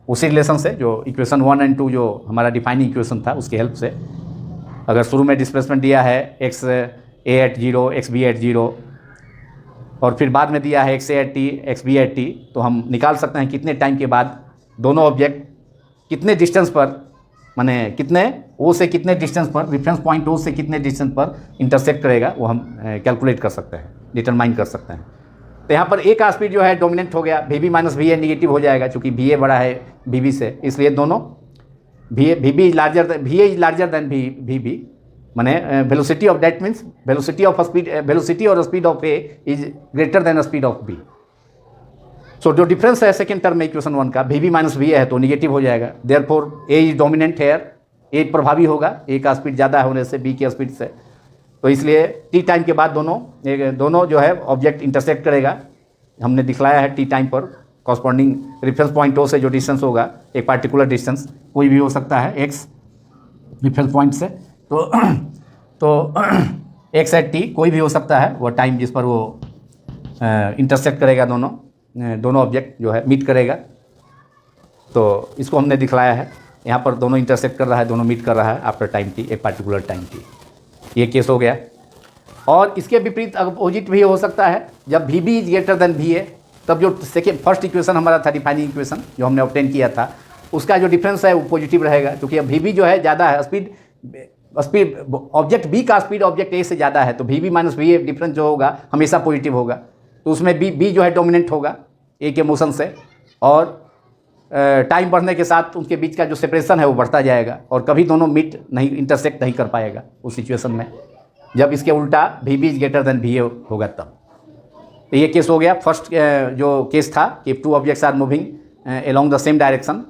उसी रिलेशन से जो इक्वेशन 1 एंड 2 जो हमारा डिफाइनिंग इक्वेशन था उसकी हेल्प से। अगर शुरू में डिस्प्लेसमेंट दिया है X A at 0 X B at 0 और फिर बाद में दिया है X A at T X B at T, तो हम निकाल सकते हैं कितने टाइम के बाद दोनों ऑब्जेक्ट कितने डिस्टेंस पर, माने कितने ओ से कितने डिस्टेंस पर, रेफरेंस पॉइंट ओ से कितने डिस्टेंस पर इंटरसेक्ट करेगा, वो हम कैलकुलेट कर सकते हैं, डिटरमाइन कर सकते हैं। तो यहाँ पर ए का स्पीड जो है डोमिनेंट हो गया, V B minus we A negative हो जाएगा चूँकि वी ए बड़ा है वी बी से, इसलिए दोनों v B is larger than we B, माने velocity of that means velocity और speed of a is greater than speed of b. So जो डिफरेंस है सेकेंड टर्म में इक्वेशन 1 का we B minus we a है तो निगेटिव हो जाएगा, therefore a is dominant here, a प्रभावी होगा, ए का स्पीड ज़्यादा होने से बी के स्पीड से, तो इसलिए टी टाइम के बाद दोनों जो है ऑब्जेक्ट इंटरसेक्ट करेगा। हमने दिखलाया है टी टाइम पर कॉरस्पॉन्डिंग रेफरेंस पॉइंट ओ से जो डिस्टेंस होगा, एक पार्टिकुलर डिस्टेंस कोई भी हो सकता है एक्स रेफरेंस पॉइंट से, तो एक्स एट टी कोई भी हो सकता है वो टाइम जिस पर वो इंटरसेक्ट करेगा, दोनों ऑब्जेक्ट जो है मीट करेगा। तो इसको हमने दिखलाया है, यहाँ पर दोनों इंटरसेक्ट कर रहा है, दोनों मीट कर रहा है आफ्टर टाइम टी, एक पार्टिकुलर टाइम टी, ये केस हो गया। और इसके विपरीत अपोजिट भी हो सकता है, जब V B is greater than V A, तब जो फर्स्ट इक्वेशन हमारा था डिफाइनिंग इक्वेशन जो हमने ऑब्टेन किया था, उसका जो डिफरेंस है वो पॉजिटिव रहेगा, क्योंकि अब वी बी जो है ज़्यादा है, स्पीड ऑब्जेक्ट बी का स्पीड ऑब्जेक्ट ए से ज़्यादा है, तो we B minus we A difference जो होगा हमेशा पॉजिटिव होगा, तो उसमें बी जो है डोमिनेंट होगा ए के मोशन से, और टाइम बढ़ने के साथ उनके बीच का जो सेपरेशन है वो बढ़ता जाएगा और कभी दोनों इंटरसेक्ट नहीं कर पाएगा उस सिचुएशन में, जब इसके उल्टा V B is greater than V A होगा तब। तो ये केस हो गया फर्स्ट जो केस था कि two objects are moving along the same direction,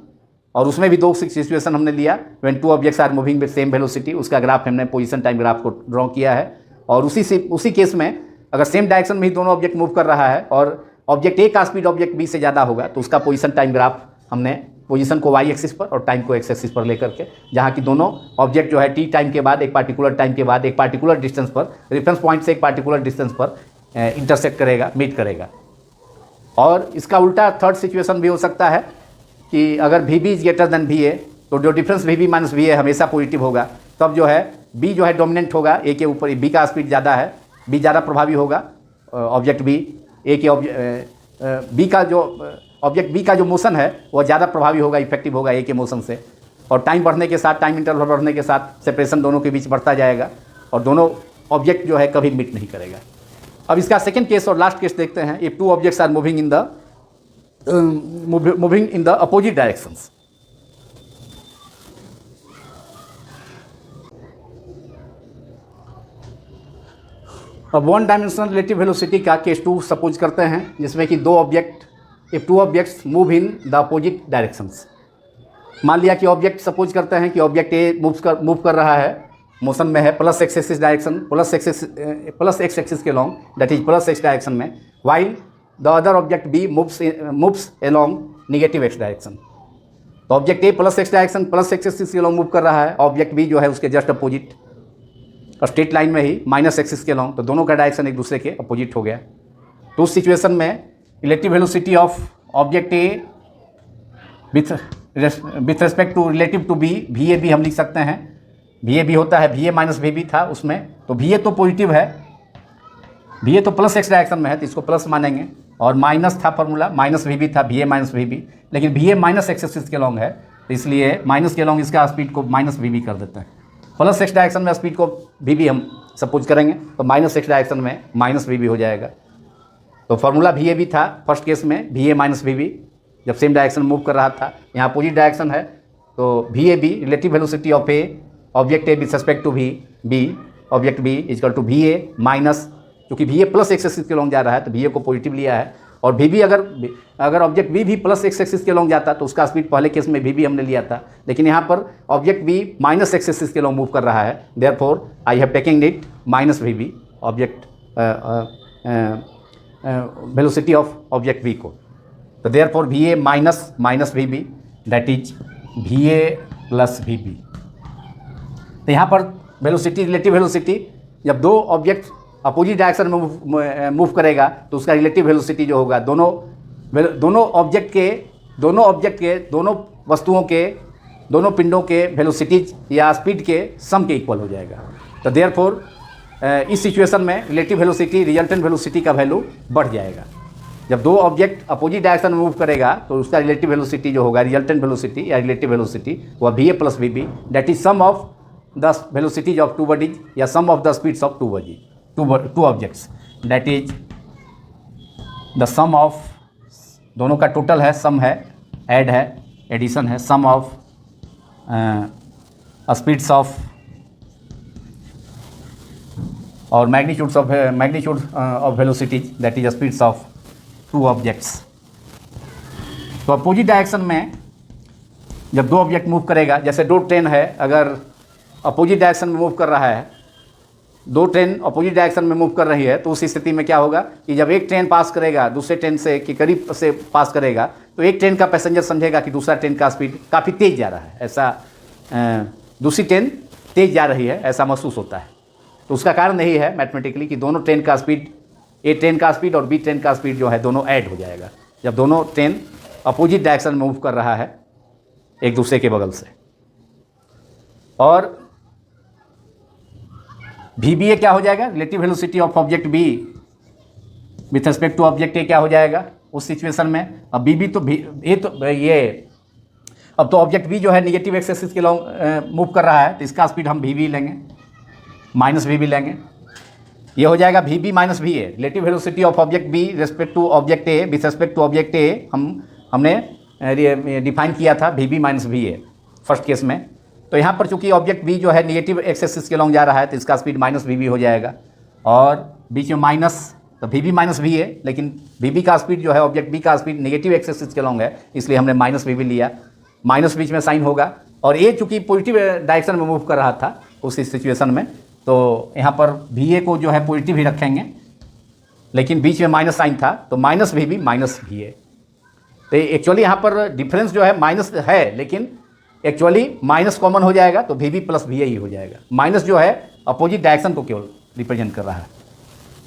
और उसमें भी दो सिचुएशन हमने लिया, when two objects are moving with same velocity, उसका ग्राफ हमने पोजीशन टाइम ग्राफ को ड्रॉ किया है। और उसी केस में अगर सेम डायरेक्शन में ही दोनों ऑब्जेक्ट मूव कर रहा है और ऑब्जेक्ट ए का स्पीड ऑब्जेक्ट बी से ज़्यादा होगा, तो उसका पोजीशन टाइम ग्राफ हमने पोजीशन को वाई एक्सिस पर और टाइम को एक्स एक्सिस पर लेकर के, जहाँ की दोनों ऑब्जेक्ट जो है टी टाइम के बाद एक पार्टिकुलर टाइम के बाद एक पार्टिकुलर डिस्टेंस पर, रेफरेंस पॉइंट से एक पार्टिकुलर डिस्टेंस पर इंटरसेक्ट करेगा, मीट करेगा। और इसका उल्टा थर्ड सिचुएशन भी हो सकता है कि अगर V B is greater than V A, तो जो difference we B minus we A हमेशा पॉजिटिव होगा, तब जो है बी जो है डोमिनेंट होगा ए के ऊपर, बी का स्पीड ज़्यादा है, बी ज़्यादा प्रभावी होगा ऑब्जेक्ट बी, ए के बी का जो ऑब्जेक्ट बी का जो मोशन है वो ज़्यादा प्रभावी होगा, इफेक्टिव होगा ए के मोशन से। और टाइम बढ़ने के साथ, टाइम इंटरवल बढ़ने के साथ सेपरेशन दोनों के बीच बढ़ता जाएगा और दोनों ऑब्जेक्ट जो है कभी मीट नहीं करेगा। अब इसका सेकंड केस और लास्ट केस देखते हैं। If two objects are moving in the opposite directions. अब वन डायमेंशनल रिलेटिव वेलोसिटी का केस 2 सपोज करते हैं, जिसमें कि दो object, if two objects move in the opposite directions. मान लिया कि ऑब्जेक्ट, सपोज करते हैं कि ऑब्जेक्ट ए मूव कर रहा है, मोशन में है, plus x axis direction, plus x axis के long, that is plus x direction में, while the other object b moves along negative x direction. तो object a plus x direction, plus x axis के लॉन्ग मूव कर रहा है, ऑब्जेक्ट बी जो है उसके जस्ट अपोजिट और स्ट्रेट लाइन में ही माइनस एक्सिस के लॉन्ग, तो दोनों का डायरेक्शन एक दूसरे के अपोजिट हो गया। तो उस सिचुएशन में relative velocity of object A with respect to relative to B, V A B हम लिख सकते हैं, वी ए बी होता है, V A minus we B था उसमें, तो वी ए तो पॉजिटिव है, वी ए तो प्लस एक्स डायरेक्शन में है तो इसको प्लस मानेंगे, और माइनस था फॉर्मूला, माइनस वी बी था, v A minus we b, लेकिन वी ए माइनस एक्स एक्सिस के लॉन्ग है, तो इसलिए माइनस के लॉन्ग इसका स्पीड को माइनस वी बी कर देते हैं। प्लस एक्स डायरेक्शन में स्पीड को वी बी हम सपोज करेंगे, तो माइनस एक्स डायरेक्शन में माइनस वी बी हो जाएगा। तो फार्मूला वी ए बी था फर्स्ट केस में, v A minus we B, जब सेम डायरेक्शन मूव कर रहा था, यहाँ अपोजिट डायरेक्शन है, तो we A B relative velocity of a object A with respect to we B, object B is equal to V A minus, क्योंकि V A plus x axis के लॉन्ग जा रहा है तो वी ए को पॉजिटिव लिया है, और वी बी अगर ऑब्जेक्ट बी भी प्लस एक्स एक्सिस के लॉन्ग जाता तो उसका स्पीड पहले केस में वी बी हमने लिया था, लेकिन यहाँ पर object B minus x axis के लॉन्ग मूव कर रहा है, therefore I have taking it minus we B object velocity of object B को, तो therefore v A minus we B that is V A plus we B. तो यहाँ पर वेलोसिटी, रिलेटिव वेलोसिटी, जब दो ऑब्जेक्ट अपोजिट डायरेक्शन में मूव करेगा तो उसका रिलेटिव वेलोसिटी जो होगा दोनों ऑब्जेक्ट के, दोनों वस्तुओं के, दोनों पिंडों के वेलोसिटीज या स्पीड के सम के इक्वल हो जाएगा। तो देयरफॉर इस सिचुएशन में रिलेटिव वेलोसिटी रिजल्टेंट वेलोसिटी का वैल्यू बढ़ जाएगा। जब दो ऑब्जेक्ट अपोजिट डायरेक्शन में मूव करेगा तो उसका रिलेटिव वेलोसिटी जो होगा, रिजल्टेंट वेलोसिटी या रिलेटिव वेलोसिटी, वह v A plus we B, that is sum of the velocities of two bodies या sum of the speeds of two objects, that is the sum of, दोनों का टोटल है, सम है, ऐड है, एडिशन है, सम ऑफ स्पीड्स ऑफ और magnitude of velocities, that is speeds of two objects. तो अपोजिट डायरेक्शन में जब दो ऑब्जेक्ट मूव करेगा, जैसे दो ट्रेन है, अगर अपोजिट डायरेक्शन में मूव कर रहा है, दो ट्रेन अपोजिट डायरेक्शन में मूव कर रही है, तो उस स्थिति में क्या होगा कि जब एक ट्रेन पास करेगा दूसरे ट्रेन से के करीब से पास करेगा, तो एक ट्रेन का पैसेंजर समझेगा कि दूसरा ट्रेन का स्पीड काफ़ी तेज़ जा रहा है, ऐसा दूसरी ट्रेन तेज़ जा रही है ऐसा महसूस होता है। तो उसका कारण यही है मैथमेटिकली कि दोनों ट्रेन का स्पीड, ए ट्रेन का स्पीड और बी ट्रेन का स्पीड जो है दोनों ऐड हो जाएगा जब दोनों ट्रेन अपोजिट डायरेक्शन में मूव कर रहा है एक दूसरे के बगल से। और वी बी ए क्या हो जाएगा, relative velocity of object B with respect to object a क्या हो जाएगा उस सिचुएशन में। अब बी बी तो अब तो ऑब्जेक्ट बी जो है निगेटिव एक्स एक्सिस के लॉन्ग मूव कर रहा है, तो इसका स्पीड हम वी बी लेंगे, माइनस वी बी लेंगे, ये हो जाएगा we B minus we a. Relative velocity of object b respect to object A with respect to object a हमने डिफाइन किया था v B minus we a first case में। तो यहाँ पर चूंकि ऑब्जेक्ट बी जो है निगेटिव एक्स एक्सिस के लॉन्ग जा रहा है, तो इसका स्पीड माइनस वी बी हो जाएगा, और बीच में माइनस, तो we B minus we A, लेकिन वी बी का स्पीड जो है ऑब्जेक्ट बी का स्पीड निगेटिव एक्स एक्सिस के लॉन्ग है, इसलिए हमने माइनस वी बी लिया, माइनस बीच में साइन होगा, और ए चूँकि पॉजिटिव डायरेक्शन में मूव कर रहा था उस सिचुएशन में, तो यहाँ पर वी ए को जो है पॉजिटिव ही रखेंगे, लेकिन बीच में माइनस साइन था, तो minus we B minus we A. तो एक्चुअली यहाँ पर डिफरेंस जो है माइनस है, लेकिन एक्चुअली माइनस कॉमन हो जाएगा तो we B plus v a ही हो जाएगा। माइनस जो है अपोजिट डायरेक्शन को केवल रिप्रेजेंट कर रहा है।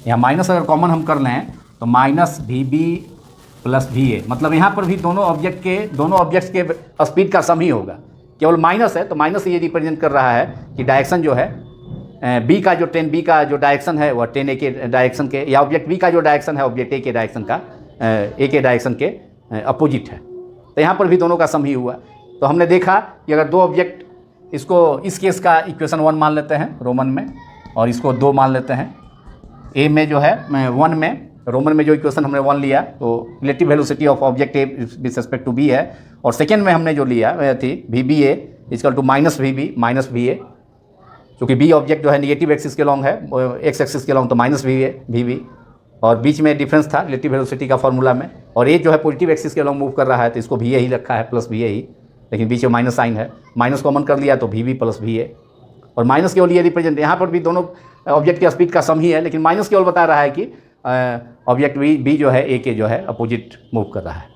यहाँ माइनस अगर कॉमन हम कर लें तो minus we B plus v A, मतलब यहाँ पर भी दोनों ऑब्जेक्ट्स के स्पीड का सम ही होगा। केवल माइनस है तो माइनस ये रिप्रेजेंट कर रहा है कि डायरेक्शन जो है बी का जो टेन बी का जो डायरेक्शन है वह टेन ए के डायरेक्शन के, या ऑब्जेक्ट बी का जो डायरेक्शन है ऑब्जेक्ट ए के डायरेक्शन का ए के डायरेक्शन के अपोजिट है। तो यहाँ पर भी दोनों का सम ही हुआ। तो हमने देखा कि अगर दो ऑब्जेक्ट, इसको इस केस का इक्वेशन 1 मान लेते हैं रोमन में, और इसको 2 मान लेते हैं। ए में जो है 1 में, रोमन में जो इक्वेशन हमने 1 लिया तो relative velocity of object A with respect to B है, और सेकेंड में हमने जो लिया वह थी v B A equal to minus we B minus we A, क्योंकि बी ऑब्जेक्ट जो है निगेटिव एक्सिस के लॉन्ग है, एक्स एक्सिस के लॉन्ग, तो minus we A v B, और बीच में डिफरेंस था रिलेटिव वेलोसिटी का फॉर्मूला में, और ए जो है पॉजिटिव एक्सिस के लॉन्ग मूव कर रहा है तो इसको वी ए ही रखा है प्लस वी ए ही, लेकिन बीच में माइनस साइन है, माइनस कॉमन कर लिया तो we B plus v A, और माइनस केवल ये रिप्रेजेंट, यहाँ पर भी दोनों ऑब्जेक्ट के स्पीड का सम ही है, लेकिन माइनस केवल बता रहा है कि ऑब्जेक्ट बी जो है ए के जो है अपोजिट मूव कर रहा है।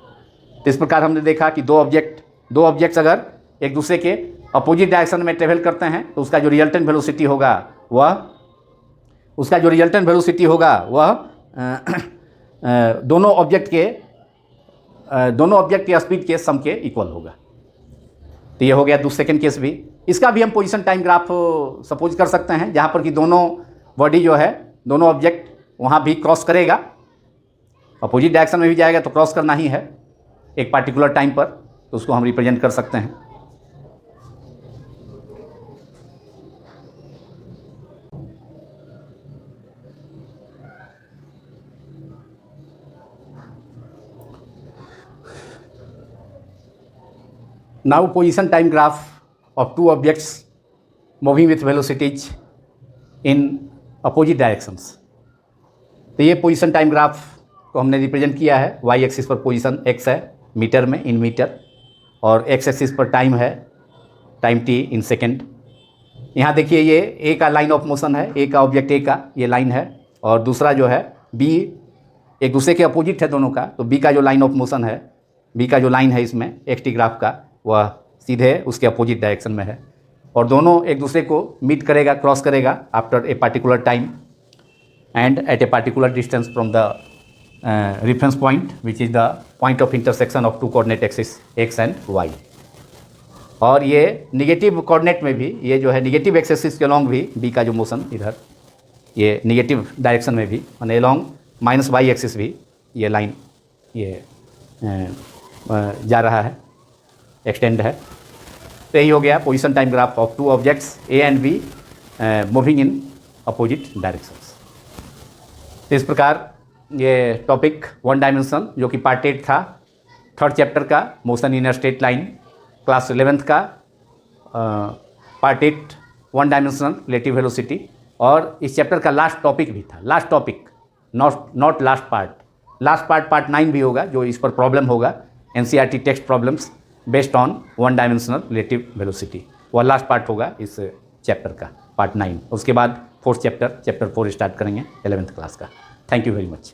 तो इस प्रकार हमने देखा कि दो ऑब्जेक्ट्स अगर एक दूसरे के अपोजिट डायरेक्शन में ट्रेवल करते हैं तो उसका जो रिजल्टेंट वेलोसिटी होगा वह दोनों ऑब्जेक्ट के स्पीड के सम के इक्वल होगा। तो ये हो गया सेकंड केस भी। इसका भी हम पोजीशन टाइम ग्राफ सपोज कर सकते हैं, जहाँ पर कि दोनों बॉडी जो है, दोनों ऑब्जेक्ट वहाँ भी क्रॉस करेगा, अपोजिट डायरेक्शन में भी जाएगा तो क्रॉस करना ही है एक पार्टिकुलर टाइम पर, तो उसको हम रिप्रेजेंट कर सकते हैं। Now position time graph of two objects moving with velocities in opposite directions। तो ये पोजीशन टाइम ग्राफ को हमने रिप्रेजेंट किया है, वाई एक्सिस पर पोजीशन एक्स है मीटर में, इन मीटर, और एक्स एक्सिस पर टाइम है, टाइम टी इन सेकेंड। यहाँ देखिए ये ए का लाइन ऑफ मोशन है, ए का ऑब्जेक्ट ए का ये लाइन है, और दूसरा जो है बी एक दूसरे के अपोजिट है दोनों का, तो बी का जो लाइन ऑफ मोशन है, बी का जो लाइन है इसमें एक्स टी ग्राफ का, वह सीधे उसके अपोजिट डायरेक्शन में है, और दोनों एक दूसरे को मीट करेगा, क्रॉस करेगा after a particular time and at a particular distance from the reference point which is the point of intersection of two coordinate axis x and y. और ये निगेटिव कोऑर्डिनेट में भी, ये जो है निगेटिव एक्सिस के लॉन्ग भी बी का जो मोशन इधर ये निगेटिव डायरेक्शन में भी, माने लॉन्ग माइनस वाई एक्सिस भी ये लाइन ये जा रहा है, एक्सटेंड है। तो यही हो गया position time graph of two objects A and be moving in opposite directions. तो इस प्रकार ये टॉपिक 1 डायमेंशन जो कि पार्ट 8 था, 3rd चैप्टर का motion in a straight line, class 11th का पार्ट 8 1 डायमेंशनल रिलेटिव वेलोसिटी, और इस चैप्टर का लास्ट टॉपिक भी था, last topic not last part, part 9 भी होगा जो इस पर प्रॉब्लम होगा, NCERT text problems based on 1 dimensional relative velocity, वह लास्ट पार्ट होगा इस चैप्टर का, पार्ट 9। उसके बाद 4th चैप्टर 4 स्टार्ट करेंगे 11th क्लास का। Thank you very much.